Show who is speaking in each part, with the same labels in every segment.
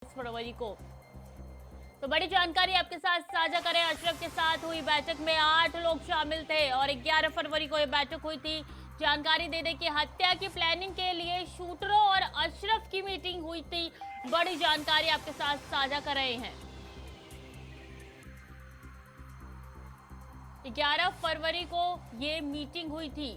Speaker 1: फरवरी को। तो बड़ी जानकारी आपके साथ साझा करें। अशरफ के साथ हुई बैठक में 8 लोग शामिल थे और 11 फरवरी को ये बैठक हुई थी। जानकारी दे दें कि हत्या की प्लानिंग के लिए शूटरों और अशरफ की मीटिंग हुई थी। बड़ी जानकारी आपके साथ साझा कर रहे हैं। 11 फरवरी को ये मीटिंग हुई थी।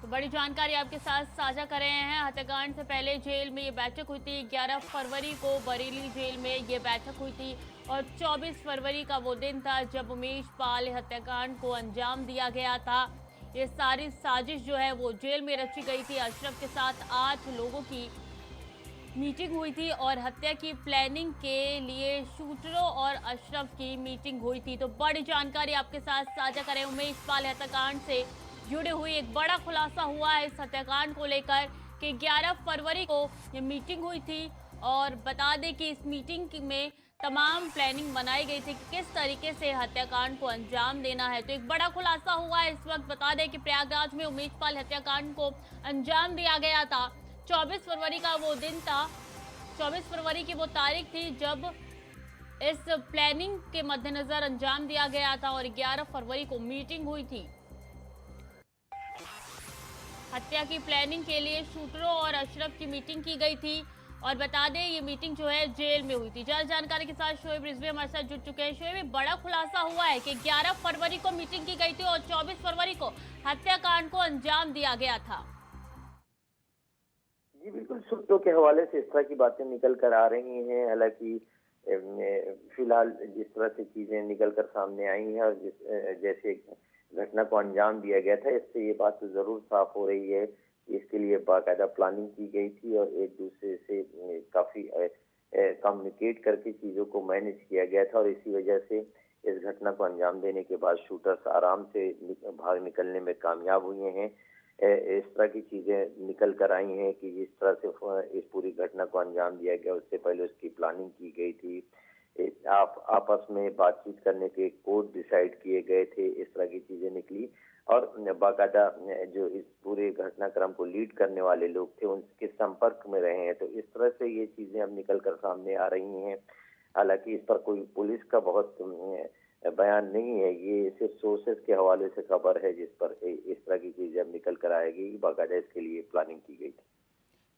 Speaker 1: तो बड़ी जानकारी आपके साथ साझा कर रहे हैं। हत्याकांड से पहले जेल में ये बैठक हुई थी। 11 फरवरी को बरेली जेल में ये बैठक हुई थी और 24 फरवरी का वो दिन था जब उमेश पाल हत्याकांड को अंजाम दिया गया था। ये सारी साजिश जो है वो जेल में रची गई थी। अशरफ के साथ 8 लोगों की मीटिंग हुई थी और हत्या की प्लानिंग के लिए शूटरों और अशरफ की मीटिंग हुई थी। तो बड़ी जानकारी आपके साथ साझा करें। उमेश पाल हत्याकांड से जुड़े हुई एक बड़ा खुलासा हुआ है इस हत्याकांड को लेकर कि 11 फरवरी को ये मीटिंग हुई थी और बता दें कि इस मीटिंग में तमाम प्लानिंग बनाई गई थी कि किस तरीके से हत्याकांड को अंजाम देना है। तो एक बड़ा खुलासा हुआ है इस वक्त। बता दें कि प्रयागराज में उमेश पाल हत्याकांड को अंजाम दिया गया था। 24 फरवरी का वो दिन था, 24 फरवरी की वो तारीख थी जब इस प्लानिंग के मद्देनजर अंजाम दिया गया था और 11 फरवरी को मीटिंग हुई थी। हत्या की प्लानिंग के लिए शूटरों और अशरफ की मीटिंग की गई थी और बता दें ये मीटिंग जो है जेल में हुई थी। ज्यादा जानकारी के साथ शोएब रिजवी हमारे साथ जुड़ चुके हैं। शोएब, बड़ा खुलासा हुआ है कि 11 फरवरी को मीटिंग की गई थी और 24 फरवरी को हत्याकांड को अंजाम दिया गया था।
Speaker 2: जी बिल्कुल, सूत्रों के हवाले से इस तरह की बातें निकल कर आ रही हैं। हालांकि फिलहाल जिस तरह से चीजें निकल कर सामने आई हैं और जैसे घटना को अंजाम दिया गया था, इससे ये बात तो जरूर साफ हो रही है कि इसके लिए बाकायदा प्लानिंग की गई थी और एक दूसरे से काफी कम्युनिकेट करके चीजों को मैनेज किया गया था और इसी वजह से इस घटना को अंजाम देने के बाद शूटर्स आराम से भाग निकलने में कामयाब हुए हैं। इस तरह की चीजें निकल कर आई हैं कि जिस तरह से इस पूरी घटना को अंजाम दिया गया, उससे पहले उसकी प्लानिंग की गई थी। आपस में बातचीत करने के कोड डिसाइड किए गए थे। इस तरह की चीजें निकली और बाकायदा जो इस पूरे घटनाक्रम को लीड करने वाले लोग थे उनके संपर्क में रहे हैं। तो इस तरह से ये चीजें अब निकल कर सामने आ रही हैं। हालांकि इस पर कोई पुलिस का बहुत बयान नहीं है, ये सिर्फ सोर्सेस के हवाले से खबर है जिस पर इस तरह की चीजें अब निकल कर आएगी। बाकायदा इसके लिए प्लानिंग की गई थी।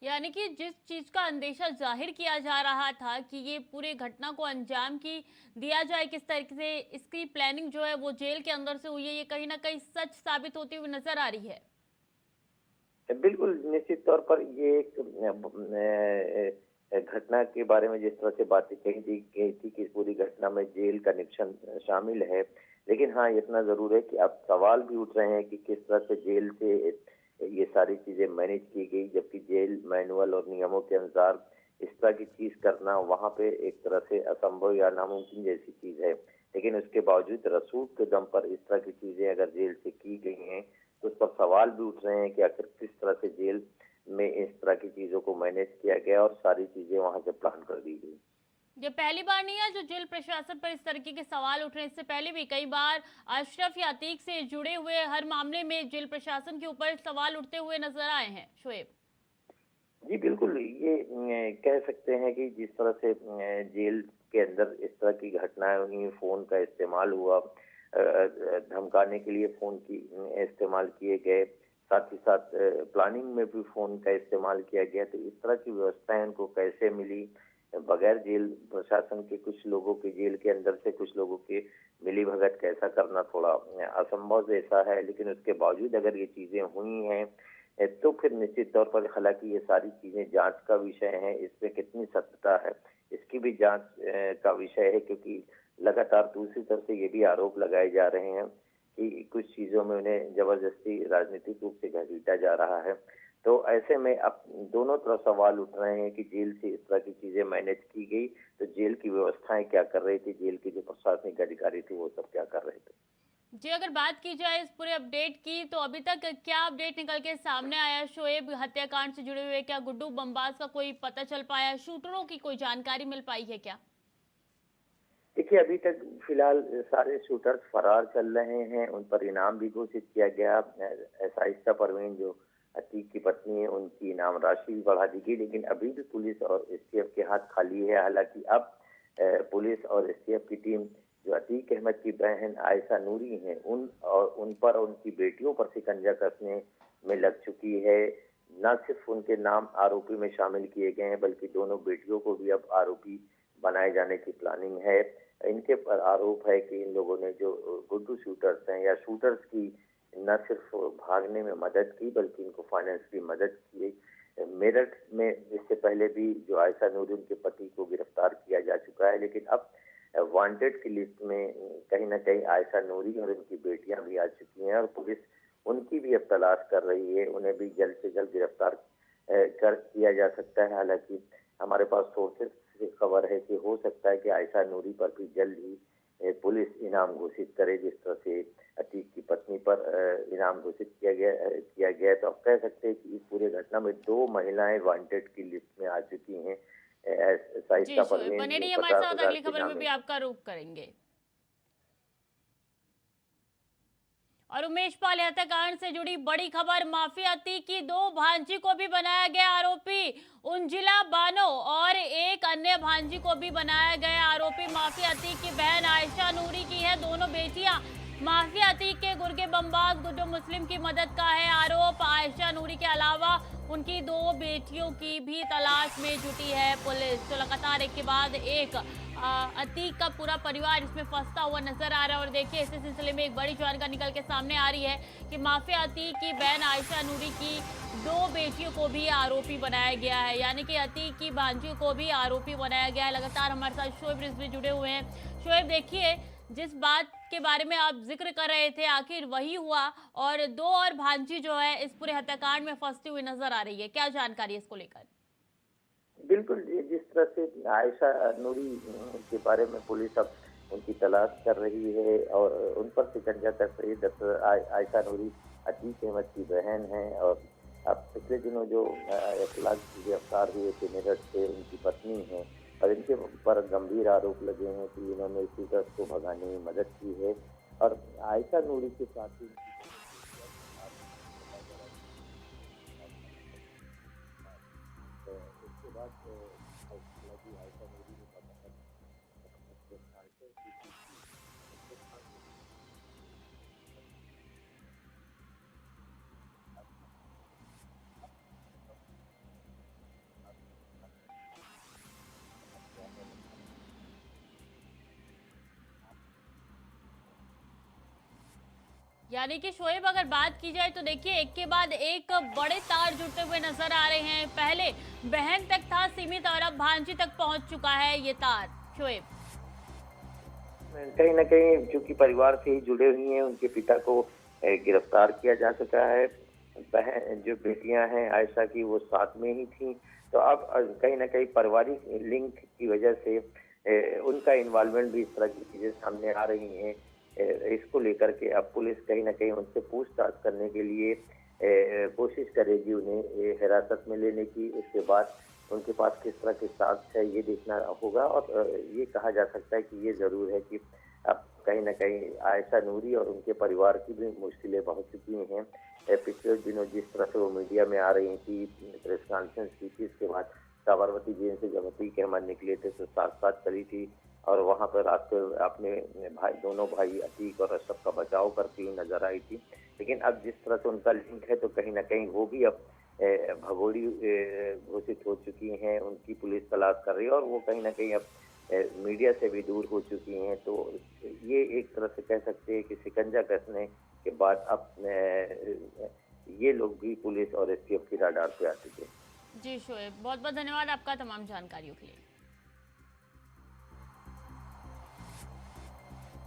Speaker 1: यानी कि जिस चीज का अंदेशा जाहिर किया जा रहा था कि ये पूरे घटना को अंजाम की दिया जाए किस तरीके से, इसकी प्लानिंग जो है वो जेल के अंदर से हुई है, ये कहीं ना कहीं सच साबित होती हुई नजर आ रही है।
Speaker 2: बिल्कुल, निश्चित तौर पर ये एक घटना के बारे में जिस तरह से बातें कही दी गई थी कि इस पूरी घटना में जेल कनेक्शन शामिल है, लेकिन हाँ इतना जरूर है कि अब सवाल भी उठ रहे हैं कि किस तरह से जेल से ये सारी चीजें मैनेज की गई, जबकि जेल मैनुअल और नियमों के अनुसार इस तरह की चीज करना वहां पे एक तरह से असंभव या नामुमकिन जैसी चीज है। लेकिन उसके बावजूद रसूख के दम पर इस तरह की चीजें अगर जेल से की गई हैं तो उस पर सवाल भी उठ रहे हैं कि आखिर किस तरह से जेल में इस तरह की चीजों को मैनेज किया गया और सारी चीजें वहां से प्लान कर दी गई।
Speaker 1: ये पहली बार नहीं है जो जेल प्रशासन पर इस तरीके के सवाल उठ रहे हैं। इससे पहले भी कई बार अशरफ या अतीक से जुड़े हुए हर मामले में जेल प्रशासन के ऊपर सवाल उठते हुए नजर आए हैं। शोएब
Speaker 2: जी बिल्कुल, ये कह सकते हैं कि जिस तरह से जेल के अंदर इस तरह की घटनाएं हुई, फोन का इस्तेमाल हुआ, धमकाने के लिए फोन की इस्तेमाल किए गए, साथ ही साथ प्लानिंग में भी फोन का इस्तेमाल किया गया। तो इस तरह की व्यवस्थाएं उनको कैसे मिली, बगैर जेल प्रशासन के कुछ लोगों के, जेल के अंदर से कुछ लोगों के मिली भगत कैसा करना थोड़ा असंभव जैसा है। लेकिन उसके बावजूद अगर ये चीजें हुई हैं तो फिर निश्चित तौर पर, हालांकि ये सारी चीजें जांच का विषय है, इसमें कितनी सत्यता है इसकी भी जांच का विषय है, क्योंकि लगातार दूसरी तरफ से ये भी आरोप लगाए जा रहे हैं कि कुछ चीजों में उन्हें जबरदस्ती राजनीतिक रूप से घसीटा जा रहा है। तो ऐसे में अब दोनों तरफ सवाल उठ रहे हैं कि जेल से इस तरह की चीजें मैनेज की गई तो जेल की व्यवस्थाएं क्या कर रही थी, जेल के जो प्रशासनिक अधिकारी थे वो सब क्या कर रहे थे।
Speaker 1: जी, अगर बात की जाए इस पूरे अपडेट की तो अभी तक क्या अपडेट निकल के सामने आया शोएब हत्याकांड से जुड़े हुए? क्या गुड्डू बम्बास का कोई पता चल पाया? शूटरों की कोई जानकारी मिल पाई है क्या?
Speaker 2: देखिए, अभी तक फिलहाल सारे शूटर्स फरार चल रहे हैं, उन पर इनाम भी घोषित किया गया। शाइस्ता परवीन जो अतीक की पत्नी है, उनकी इनाम राशि भी बढ़ा दी गई, लेकिन अभी भी पुलिस और एसटीएफ के हाथ खाली है। हालांकि अब पुलिस और एसटीएफ की टीम जो अतीक अहमद की बहन आयशा नूरी हैं, उन पर और उनकी बेटियों पर शिकंजा कसने में लग चुकी है। न सिर्फ उनके नाम आरोपी में शामिल किए गए हैं, बल्कि दोनों बेटियों को भी अब आरोपी बनाए जाने की प्लानिंग है। इनके पर आरोप है कि इन लोगों ने जो गुड्डू शूटर्स हैं या शूटर्स की न सिर्फ भागने में मदद की, बल्कि इनको फाइनेंस की मदद की। मेरठ में इससे पहले भी जो आयशा नूरी, उनके पति को गिरफ्तार किया जा चुका है, लेकिन अब वांटेड की लिस्ट में कहीं ना कहीं आयशा नूरी और उनकी बेटियां भी आ चुकी हैं और पुलिस उनकी भी अब तलाश कर रही है। उन्हें भी जल्द से जल्द गिरफ्तार कर किया जा सकता है। हालांकि हमारे पास सोर्सेस से खबर है कि हो सकता है कि आयशा नूरी पर भी जल्द ही पुलिस इनाम घोषित करे, जिस तरह से अतीक की पत्नी पर इनाम घोषित किया गया। तो आप कह सकते हैं कि इस पूरे घटना में 2 महिलाएं वांटेड की लिस्ट में आ चुकी हैं।
Speaker 1: जी
Speaker 2: शाइस्ता
Speaker 1: शोएब,
Speaker 2: परवीन
Speaker 1: बने
Speaker 2: जो
Speaker 1: रहिए हमारे
Speaker 2: 50,000
Speaker 1: साथ, अगली
Speaker 2: के
Speaker 1: खबर में
Speaker 2: इनाम
Speaker 1: भी
Speaker 2: है।
Speaker 1: आपका रुख करेंगे। और उमेश पाल हत्याकांड से जुड़ी बड़ी खबर, माफिया अतीक की 2 भांजी को भी बनाया गया आरोपी। उंजिला बानो और एक अन्य भांजी को भी बनाया गया आरोपी। माफिया अतीक की बहन आयशा नूरी की है दोनों बेटियां। माफिया अतीक के गुर्गे बमबाज गुड्डू मुस्लिम की मदद का है आरोप। आयशा नूरी के अलावा उनकी 2 बेटियों की भी तलाश में जुटी है पुलिस। तो लगातार एक के बाद एक अतीक का पूरा परिवार इसमें फंसता हुआ नजर आ रहा है। और देखिए, इसी सिलसिले में एक बड़ी जानकारी निकल के सामने आ रही है कि माफिया अतीक की बहन आयशा नूरी की 2 बेटियों को भी आरोपी बनाया गया है, यानी कि अतीक की भांजियों को भी आरोपी बनाया गया है। लगातार हमारे साथ शोएब रिजवी जुड़े हुए हैं। शोएब, देखिए, जिस बात के बारे में आप जिक्र कर रहे थे आखिर वही हुआ और 2 और भांजी जो है इस पूरे हत्याकांड में फंसती हुई नजर आ रही है। क्या जानकारी है इसको लेकर?
Speaker 2: बिल्कुल, जिस तरह से आयशा नूरी के बारे में पुलिस अब उनकी तलाश कर रही है और उन पर शिकंजा कस रही है। दरअसल आयशा नूरी अतीक अहमद की बहन है और अब पिछले दिनों जो इख्तिलाफ गिरफ्तार हुए थे मेरठ से, उनकी पत्नी है और इनके पर गंभीर आरोप लगे हैं कि इन्होंने शूटर्स को भगाने में मदद की है। और आयशा नूरी के साथ ही उसके बाद हालांकि आयशा नूरी ने बताया
Speaker 1: यानी कि शोएब, अगर बात की जाए तो देखिए, एक के बाद एक बड़े तार जुड़ते हुए नजर आ रहे हैं। पहले बहन तक था सीमित और अब भांजी तक पहुंच चुका है ये तार। शोएब,
Speaker 2: कहीं ना कहीं चूंकि परिवार से ही जुड़े हुए हैं, उनके पिता को गिरफ्तार किया जा सका है। बहन जो बेटियां हैं आयशा की, वो साथ में ही थी। तो अब कहीं ना कहीं पारिवारिक लिंक की वजह से उनका इन्वॉल्वमेंट भी इस तरह की चीजें सामने आ रही हैं। इसको लेकर के अब पुलिस कहीं ना कहीं उनसे पूछताछ करने के लिए कोशिश करेगी उन्हें हिरासत में लेने की। उसके बाद उनके पास किस तरह के साक्ष्य है ये देखना होगा। और ये कहा जा सकता है कि ये जरूर है कि अब कहीं ना कहीं आयशा नूरी और उनके परिवार की भी मुश्किलें बढ़ चुकी हैं। पिछले दिनों जिस तरह से वो मीडिया में आ रही थी, प्रेस कॉन्फ्रेंस की थी, इसके बाद साबरमती जेल से जब अतीक अहमद निकले थे तो साथ करी थी और वहां पर अपने दोनों भाई अतीक और अशरफ का बचाव करती हुई नजर आई थी। लेकिन अब जिस तरह से उनका लिंक है तो कहीं ना कहीं वो भी अब भगोड़ी घोषित हो चुकी हैं, उनकी पुलिस तलाश कर रही है और वो कहीं ना कहीं अब मीडिया से भी दूर हो चुकी हैं। तो ये एक तरह से कह सकते हैं कि शिकंजा कसने के बाद अब ये लोग भी पुलिस और एसटीएफ की राडार पे आ चुके हैं।
Speaker 1: जी शोएब, बहुत बहुत धन्यवाद आपका तमाम जानकारियों के लिए।